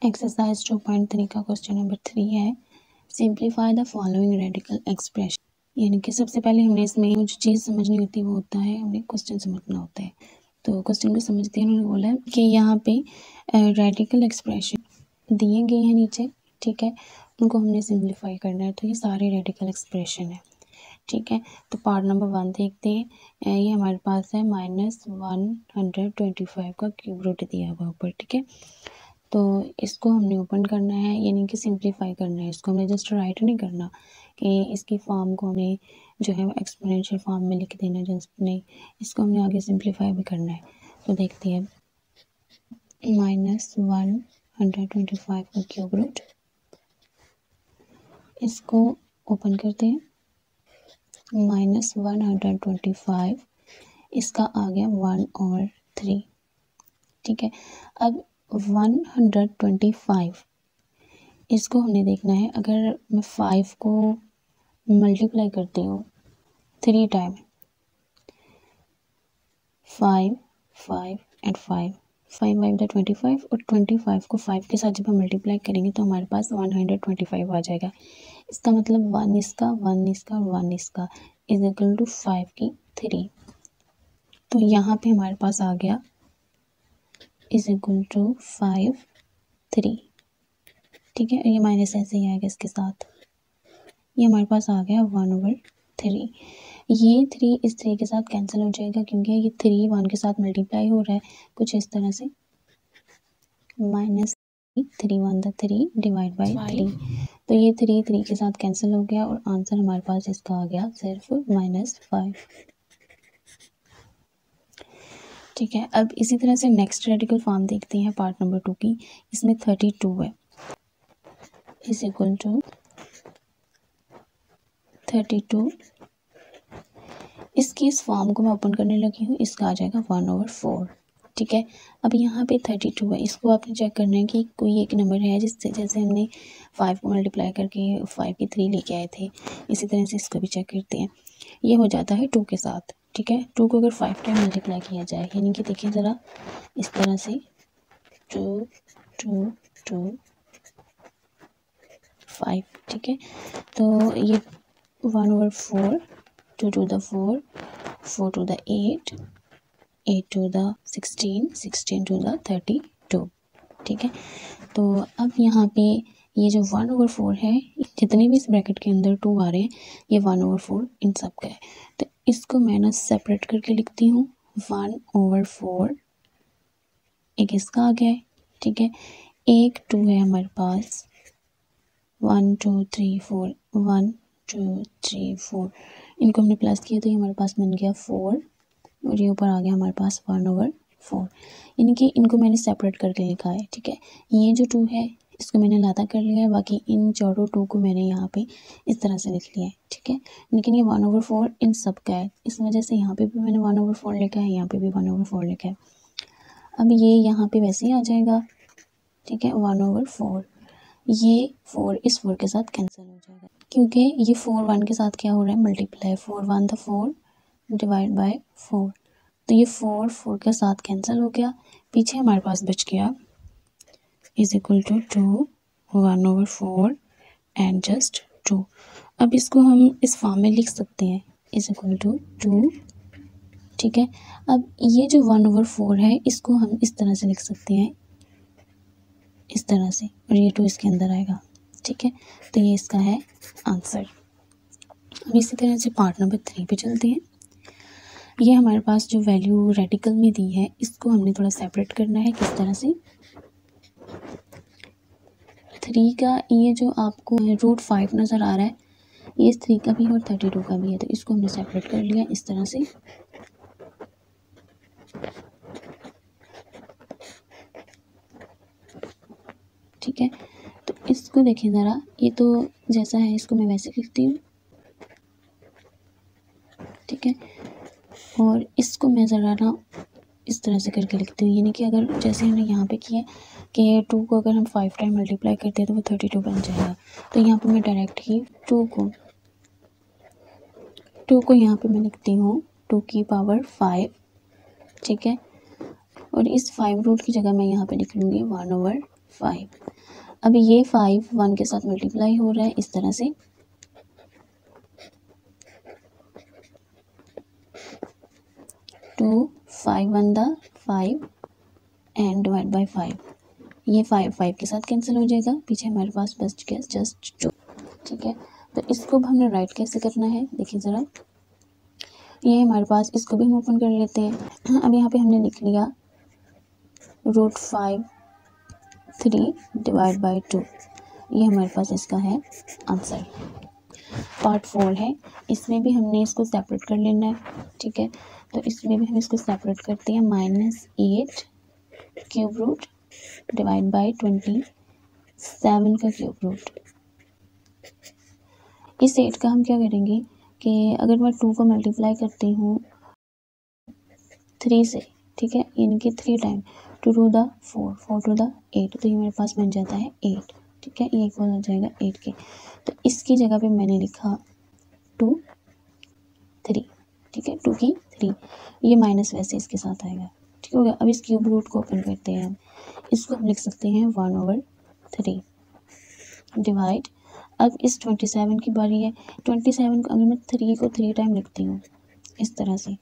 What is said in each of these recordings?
Exercise 2.3 का question number 3 है, simplify the following radical expression. यानी कि सबसे पहले हमें इसमें जो चीज़ समझनी होती है वो होता है हमें क्वेश्चन समझना होता है। तो क्वेश्चन को समझते हैं उन्होंने बोला कि यहाँ पे रेडिकल एक्सप्रेशन दिए गए हैं नीचे, ठीक है, उनको हमने सिंप्लीफाई करना है। तो ये सारे रेडिकल एक्सप्रेशन है, ठीक है। तो पार्ट नंबर 1 देखते हैं। ये हमारे पास है -125 का क्यूब रूट दिया हुआ ऊपर, ठीक है। तो इसको हमने ओपन करना है, यानी कि सिंप्लीफाई करना है। इसको हमने जस्ट राइट नहीं करना कि इसकी फॉर्म को हमें जो है एक्सपोनेंशियल फॉर्म में लिख देना, जस्ट नहीं, इसको हमने आगे सिंप्लीफाई भी करना है। तो देखते हैं -125 का क्यूब रूट, इसको ओपन करते हैं। -125 इसका आ गया 1 और 3, ठीक है। अब 125 इसको हमने देखना है। अगर मैं 5 को मल्टीप्लाई करती हूँ 3 टाइम, 5 5 एंड 5 5 × 25 और 25 को 5 के साथ जब हम मल्टीप्लाई करेंगे तो हमारे पास 125 आ जाएगा। इसका मतलब 1 इसका 1 इसका 1 इसका इज इक्वल टू 5 की 3। तो यहाँ पे हमारे पास आ गया इज इक्वल टू 5 3, ठीक है। ये माइनस ऐसे ही आएगा इसके साथ, ये हमारे पास आ गया 1/3। ये 3 इस 3 के साथ कैंसिल हो जाएगा क्योंकि ये 3 1 के साथ मल्टीप्लाई हो रहा है कुछ इस तरह से, -3 1 3 डिवाइड बाई 3। तो ये 3 3 के साथ कैंसिल हो गया और आंसर हमारे पास इसका आ गया सिर्फ -5, ठीक है। अब इसी तरह से नेक्स्ट रेडिकल फॉर्म देखते हैं पार्ट नंबर 2 की। इसमें 32 है, इज इक्वल टू 32। इसकी इस फॉर्म को मैं ओपन करने लगी हूँ, इसका आ जाएगा 1/4, ठीक है। अब यहाँ पे 32 है, इसको आपने चेक करना है कि कोई एक नंबर है जिससे, जैसे हमने 5 को मल्टीप्लाई करके 5 की 3 लेके आए थे, इसी तरह से इसको भी चेक करते हैं। ये हो जाता है 2 के साथ, ठीक है। 2 को अगर 5 टाइम मल्टीप्लाई किया जाए, यानी कि देखिए ज़रा इस तरह से 2 2 2 5, ठीक है। तो ये 1/4, 2 to the 4, 4 to the 8, 8 to the 16, 16 to the 32, ठीक है। तो अब यहाँ पे ये जो 1/4 है, जितने भी इस ब्रैकेट के अंदर 2 आ रहे हैं, ये 1/4 इन सब का है। तो इसको मैं ना सेपरेट करके लिखती हूँ। 1/4 एक इसका आ गया है, ठीक है। एक 2 है हमारे पास, 1 2 3 4, 1 2 3 4, इनको हमने प्लस किया तो ये हमारे पास बन गया 4 और ये ऊपर आ गया हमारे पास 1/4, यानी कि इनको मैंने सेपरेट करके लिखा है, ठीक है। ये जो 2 है इसको मैंने लाता कर लिया है, बाकी इन चारों 2 को मैंने यहाँ पे इस तरह से लिख लिया है, ठीक है। लेकिन ये 1/4 इन सब का है, इस वजह से यहाँ पे भी मैंने 1/4 लिखा है, यहाँ पे भी 1/4 लिखा है। अब ये यहाँ पे वैसे ही आ जाएगा, ठीक है। 1/4, ये 4 इस 4 के साथ कैंसिल हो जाएगा क्योंकि ये 4 1 के साथ क्या हो रहा है, मल्टीप्लाई। 4 1 × 4 डिवाइड बाय 4, तो ये 4 4 के साथ कैंसिल हो गया। पीछे हमारे पास बच गया is equal to 2 1/4 and just 2। अब इसको हम इस फॉर्म में लिख सकते हैं, इज इक्वल टू 2, ठीक है। अब ये जो 1/4 है इसको हम इस तरह से लिख सकते हैं, इस तरह से, और ये 2 इसके अंदर आएगा, ठीक है। तो ये इसका है आंसर। अब इसी तरह से पार्ट नंबर 3 पे चलते हैं। ये हमारे पास जो वैल्यू रेडिकल में दी है इसको हमने थोड़ा सेपरेट करना है। किस तरह से, 3 का ये जो आपको √5 नज़र आ रहा है, ये 3 का भी और 32 का भी है, तो इसको हमने सेपरेट कर लिया इस तरह से, ठीक है। तो इसको देखिए ज़रा, ये तो जैसा है इसको मैं वैसे लिखती हूँ, ठीक है। और इसको मैं ज़रा ना इस तरह से करके लिखती हूँ, यानी कि अगर जैसे हमने यहाँ पे किया कि 2 को अगर हम 5 टाइम मल्टीप्लाई करते हैं तो वो 32 बन जाएगा। तो यहाँ पे मैं डायरेक्ट ही 2 को यहाँ पे मैं लिखती हूँ 2 की पावर 5, ठीक है। और इस 5 रूट की जगह मैं यहाँ पे लिख लूँगी 1/3, 5। अब ये 5 1 के साथ मल्टीप्लाई हो रहा है इस तरह से, 2 5 1 द 5 एंड डिवाइड बाई 5। ये 5 5 के साथ कैंसिल हो जाएगा, पीछे हमारे पास बच गया जस्ट 2। ठीक है, तो इसको अब हमने राइट कैसे करना है देखिए ज़रा, ये हमारे पास, इसको भी हम ओपन कर लेते हैं। अब यहाँ पे हमने लिख लिया √5 3 डिवाइड बाई 2, ये हमारे पास इसका है आंसर। पार्ट 4 है, इसमें भी हमने इसको सेपरेट कर लेना है। ठीक है, तो इसमें भी हम इसको सेपरेट करते हैं, -8 क्यूब रूट डिवाइड बाई 27 का क्यूब रूट। इस 8 का हम क्या करेंगे कि अगर मैं 2 को मल्टीप्लाई करती हूँ 3 से, ठीक है, यानी कि 3 time 2 to the 4 4 to the 8, तो ये मेरे पास बन जाता है 8। ठीक है, ये इक्वल हो जाएगा 8 के। तो इसकी जगह पे मैंने लिखा 2 3। ठीक है, 2 की 3, ये माइनस वैसे इसके साथ आएगा। ठीक हो गया। अब इस क्यूब रूट को ओपन करते हैं, इसको हम लिख सकते हैं 1/3 डिवाइड। अब इस 27 की बारी है, 27 को अगर मैं 3 को 3 टाइम लिखती हूँ इस तरह से,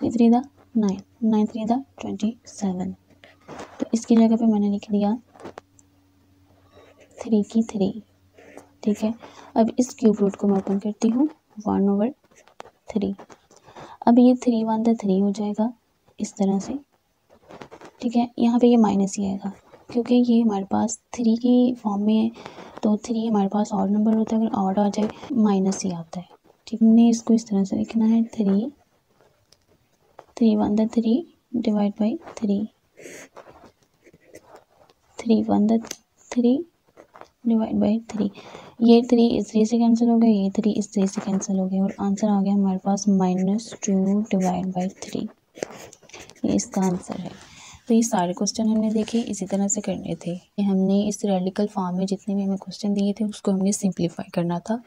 3 3 द 9 9 3 द 27, तो इसकी जगह पे मैंने लिख दिया 3 की 3। ठीक है, अब इस क्यूब रूट को मैं ओपन करती हूँ 1/3। अब ये 3 1 द 3 हो जाएगा इस तरह से। ठीक है, यहाँ पे ये माइनस ही आएगा क्योंकि ये हमारे पास 3 की फॉर्म में है, तो 3 हमारे पास ऑड नंबर होता है, अगर ऑड आ जाए माइनस ही आता है। ठीक, हमने इसको इस तरह से लिखना है 3 3 1 the 3 divide by 3 3 1 the 3 divide by 3। ये 3 इस 3 से कैंसिल हो गया, ये 3 इस 3 से कैंसिल हो गया और आंसर आ गया हमारे पास -2 डिवाइड बाई 3। ये इसका आंसर है। तो ये सारे क्वेश्चन हमने देखे, इसी तरह से करने थे। हमने इस रेडिकल फॉर्म में जितने भी हमें क्वेश्चन दिए थे उसको हमने सिंप्लीफाई करना था।